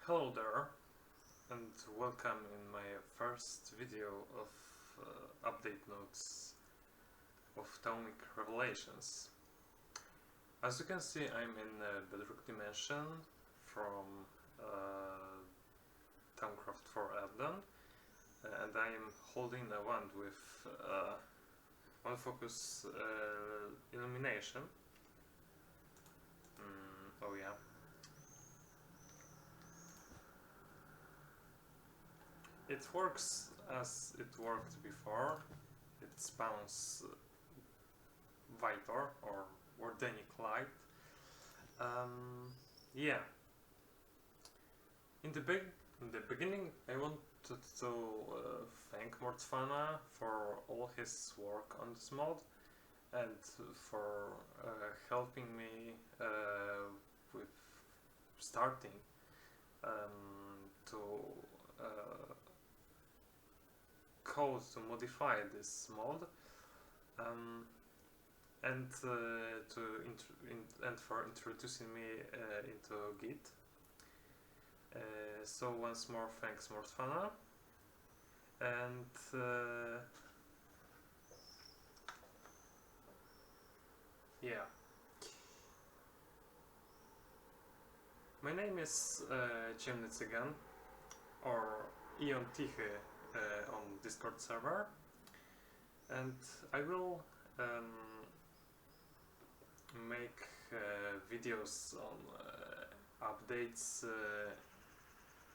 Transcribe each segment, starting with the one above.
Hello there, and welcome in my first video of update notes of Thaumic Revelations. As you can see, I'm in Bedrock Dimension from Thaumcraft for Elden, and I am holding a wand with one focus illumination. Oh yeah. It works as it worked before. It spawns Vitor or Wardenic light. Yeah. In the beginning, I wanted to thank Mortfana for all his work on this mod and for helping me with starting to code to modify this mod, and for introducing me into Git. So once more, thanks Mortfana, and yeah. My name is Ciemny Cygan, or Ion Tichy on Discord server, and I will make videos on updates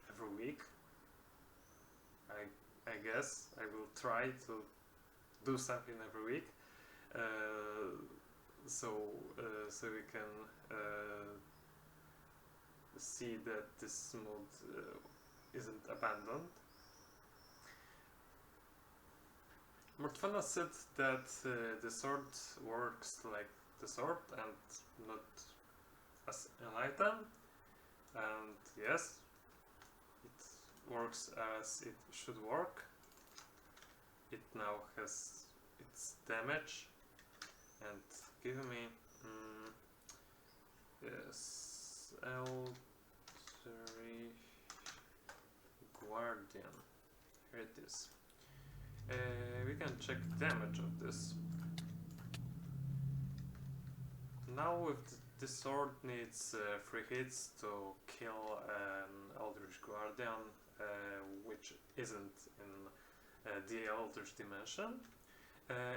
every week. I guess I will try to do something every week, so we can see that this mod isn't abandoned. Mortfana said that the sword works like the sword and not as an item, and yes, it works as it should work. It now has its damage and give me yes, L3 Guardian. Here it is. We can check damage of this. Now this sword needs 3 hits to kill an Eldritch Guardian, which isn't in the Eldritch Dimension.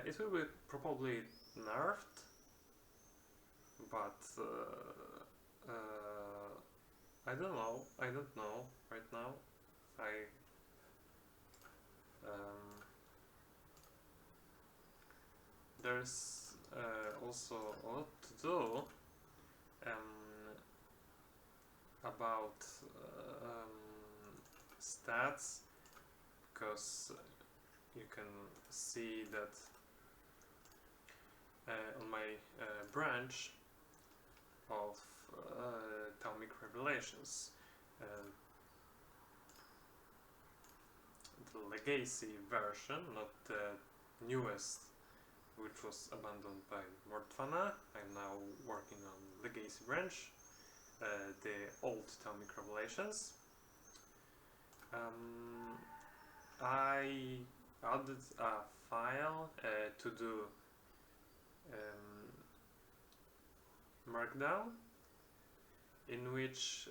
It will be probably nerfed, but I don't know right now. There's also a lot to do about stats, because you can see that on my branch of Thaumic Revelations, the legacy version, not the newest, which was abandoned by Mortfana. I'm now working on legacy branch, the old Thaumic Revelations. I added a file to do Markdown, in which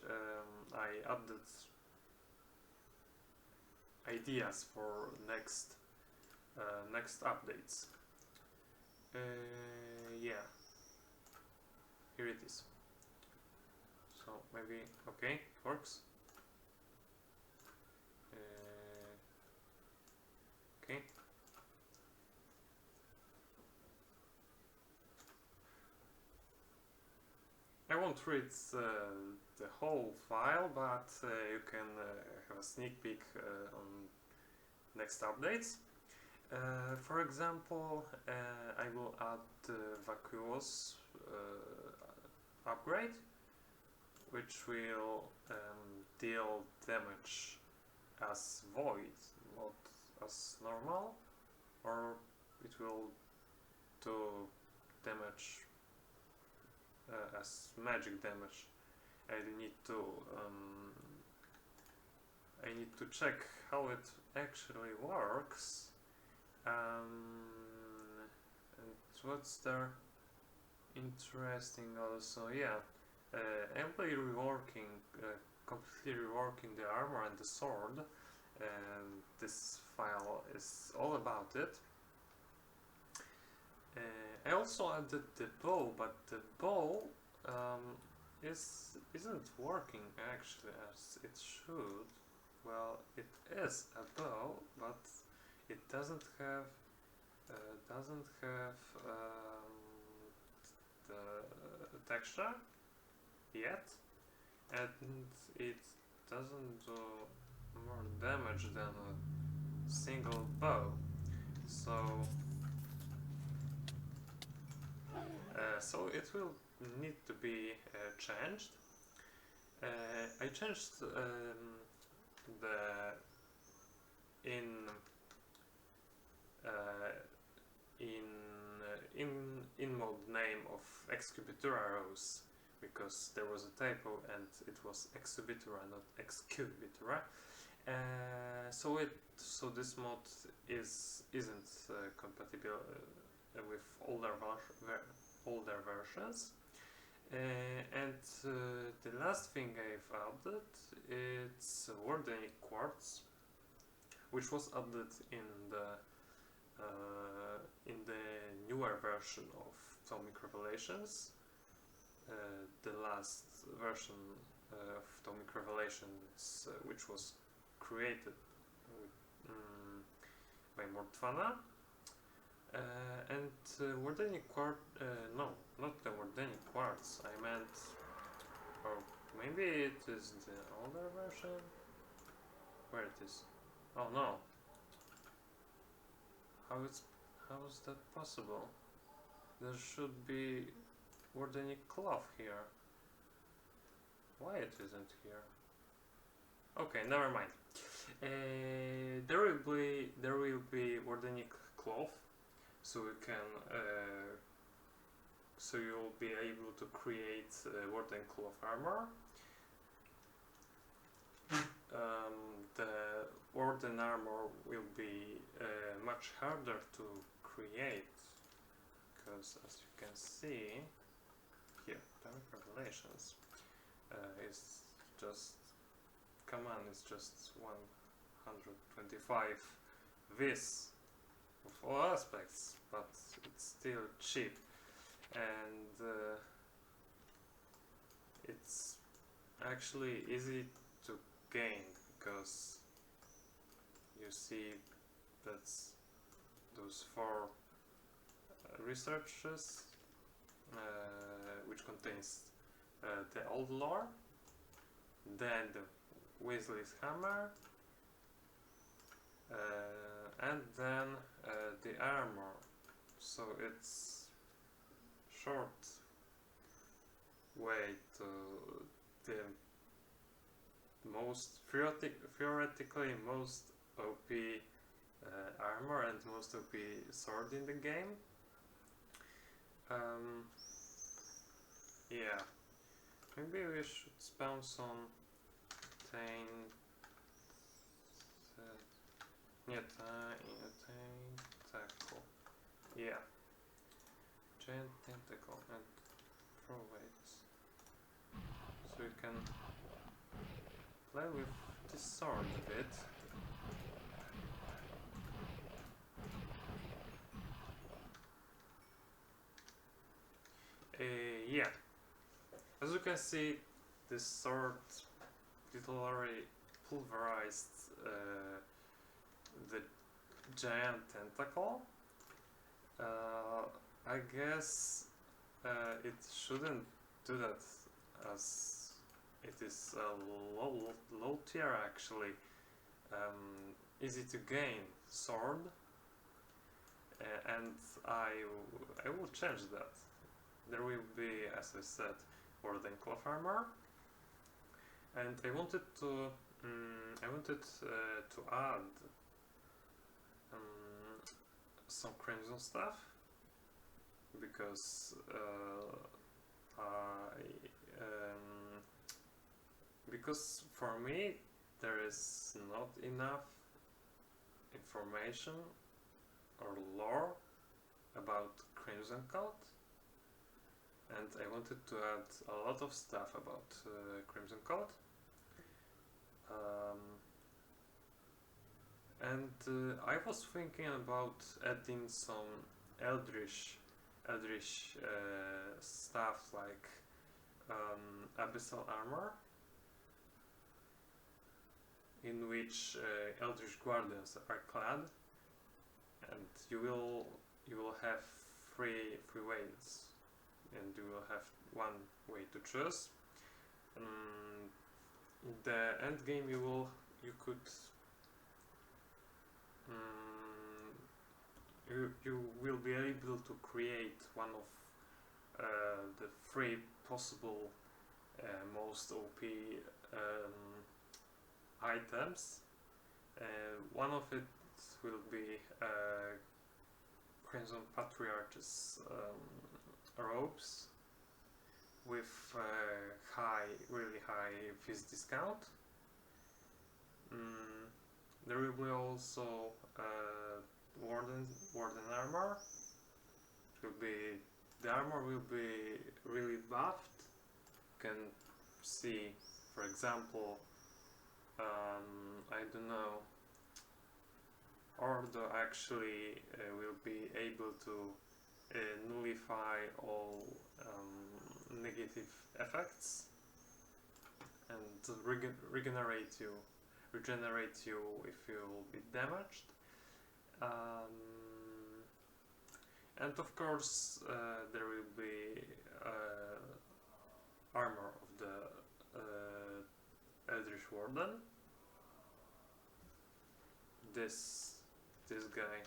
I added ideas for next updates. Yeah, here it is. So maybe okay, works. Okay. I won't read the whole file, but you can have a sneak peek on next updates. For example, I will add the Vacuous upgrade, which will deal damage as void, not as normal, or it will do damage as magic damage. I need to I need to check how it actually works. And what's there interesting also? Yeah, I'm completely reworking the armor and the sword, and this file is all about it. I also added the bow, but the bow isn't working actually as it should. Well, it is a bow, but it doesn't have the texture yet, and it doesn't do more damage than a single bow. So it will need to be changed. I changed the in mode name of Excubitura arrows, because there was a typo and it was Excubitura, not Excubitura. So this mod isn't compatible with older versions. And the last thing I've added, it's Wardenic Quartz, which was added in the newer version of Thaumic Revelations. The last version of Thaumic Revelations, which was created by Mordvana. And Wardenic Quartz, no, not the Wardenic Quartz, I meant, or maybe it is the older version? Where it is? Oh no. How is that possible? There should be Wardenic Cloth here. Why it isn't here? Okay, never mind. There will be Wardenic Cloth, so you can so you'll be able to create Warden Cloth armor. The Warden armor will be much harder to create, because as you can see here, Thaumic Revelations is just command is just 125 this of all aspects, but it's still cheap, and it's actually easy to gain, because you see that's those 4 researches which contains the old lore, then the Weasley's hammer, and then the armor. So it's short way to the most theoretically most OP armor and most OP sword in the game. Yeah, maybe we should spawn some tentacle. Yeah, giant tentacle, and throw weights, so you can play with this sword a bit. Yeah, as you can see, this sword literally pulverized the giant tentacle. I guess it shouldn't do that, as it is a low tier actually, easy to gain sword, and I will change that. There will be, as I said, Warden Cloth armor, and I wanted to add some crimson stuff, because because for me there is not enough information or lore about Crimson Cult, and I wanted to add a lot of stuff about Crimson Cult. I was thinking about adding some Eldritch stuff like Abyssal Armor, in which Eldritch Guardians are clad, and you will have three ways, and you will have one way to choose. In the end game, you could you will be able to create one of the three possible most OP items. One of it will be Crimson Patriarch's robes with really high fizz discount. There will be also Warden armor. The armor will be really buffed. You can see, for example, I don't know, Ordo actually will be able to nullify all negative effects and regenerate you if you will be damaged. And of course there will be armor of the Eldritch Warden. This guy,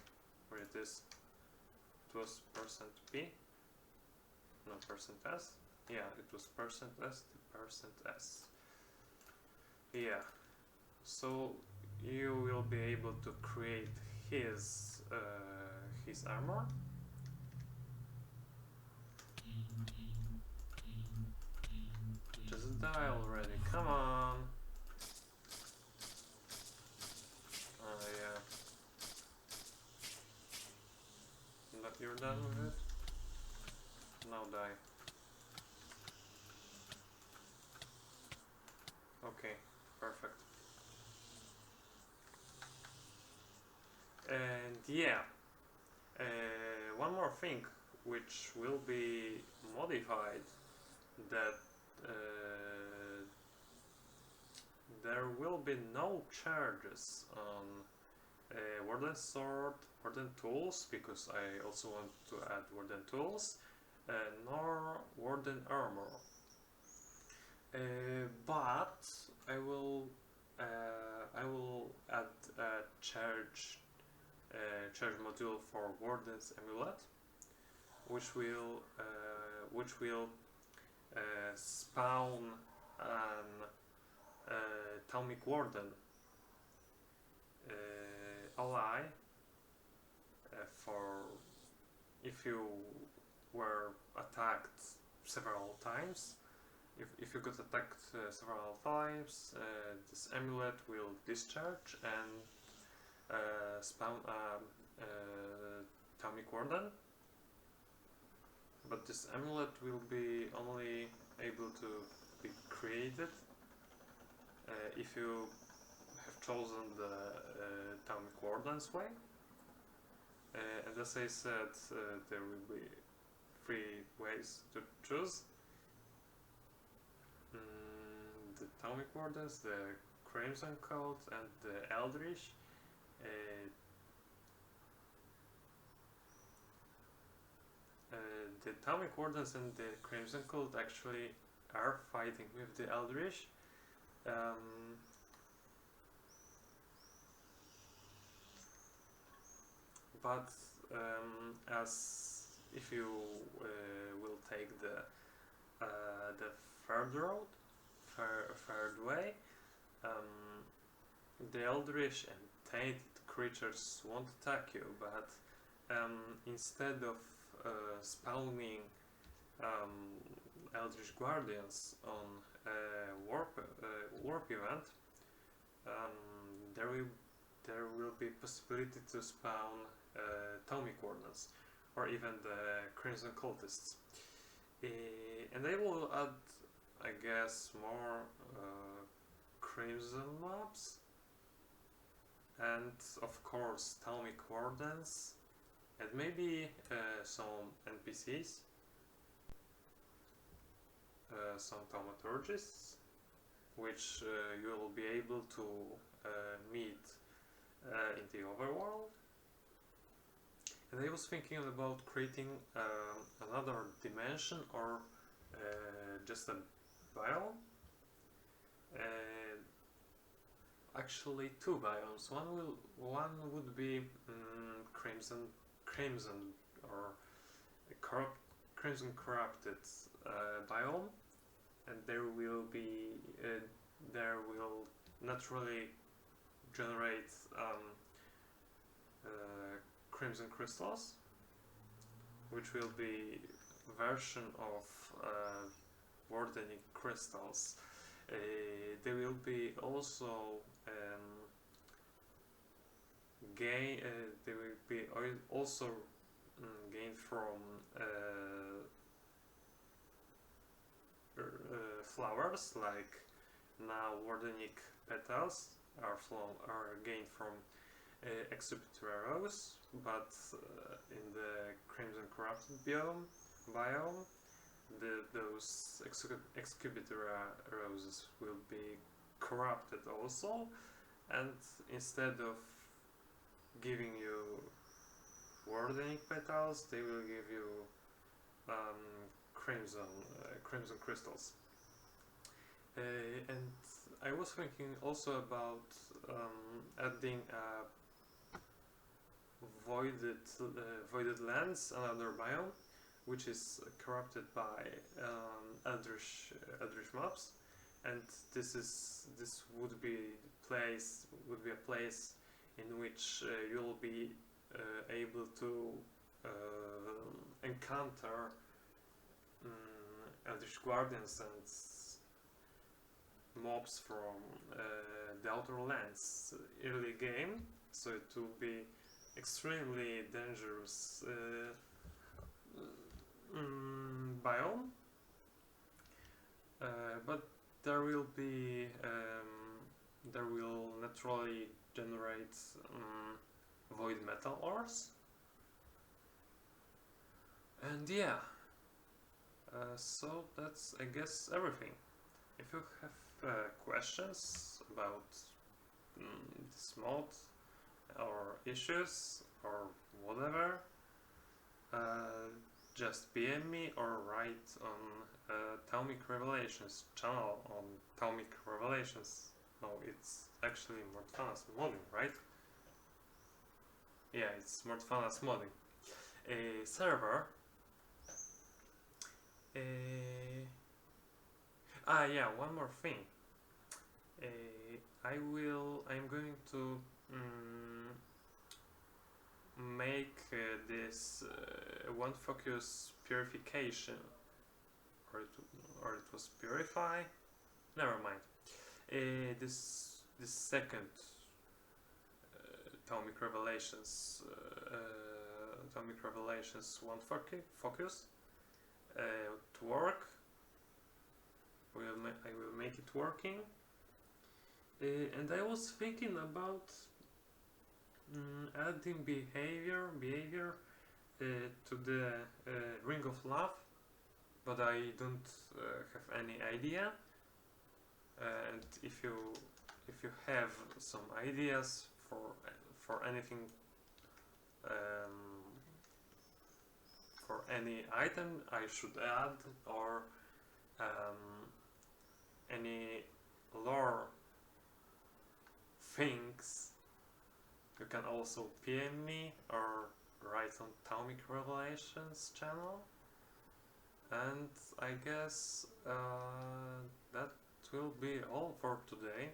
where it is, it was %P, no %S, yeah, it was %S to %S. Yeah, so you will be able to create his armor. Just die already, come on! Oh yeah. But you're done with it? Now die. Okay, perfect. And yeah, one more thing which will be modified, that there will be no charges on Warden Sword, Warden Tools, because I also want to add Warden Tools, nor Warden Armor. But I will add a charge module for Warden's Amulet, which will spawn an Thaumic Warden ally for if you were attacked several times. If you got attacked several times, this amulet will discharge and spawn a Thaumic Warden. But this amulet will be only able to be created if you have chosen the Thaumic Warden's way. And as I said, there will be 3 ways to choose. The Thaumic Wardens, the Crimson Cult, and the Eldritch. The Thaumic Wardens and the Crimson Cult actually are fighting with the Eldritch. But as if you will take the third road, third way, the Eldritch and tainted creatures won't attack you, but instead of spawning Eldritch Guardians on a warp event, there will be possibility to spawn Thaumic Wardens, or even the Crimson Cultists. And they will add, I guess, more Crimson mobs, and of course Thaumic Wardens, and maybe some NPCs, some Thaumaturgists, which you will be able to meet in the overworld. And I was thinking about creating another dimension, or just a biome. Actually, two biomes. One would be crimson or crimson corrupted biome, and there will naturally generate crimson crystals, which will be version of Wardenic crystals. They will be also they will be also gained from flowers, like now Wardenic petals are gained from Exupetra rose, but in the Crimson Corrupted biome, those Exupetra roses will be corrupted also, and instead of giving you Wardenic petals, they will give you crimson crystals. And I was thinking also about adding a voided lands, another biome, which is corrupted by eldritch mobs, and this would be a place in which you'll be able to encounter eldritch guardians and mobs from the outer lands early game, so it will be extremely dangerous biome, but there will naturally generate void metal ores, and yeah, so that's, I guess, everything. If you have questions about this mod or issues or whatever, just PM me or write on Thaumic Revelations channel on Thaumic Revelations. No, it's actually Mortfana's modding, right? Yeah, it's Mortfana's modding. A server. Yeah, one more thing. I'm going to make this one focus purification, or it was purify. Never mind. This second Thaumic Revelations one focus to work. I will make it working. And I was thinking about adding behavior to the Ring of Love, but I don't have any idea. And if you have some ideas for anything, for any item I should add, or any lore things, you can also PM me or write on Thaumic Revelations channel. And I guess that will be all for today.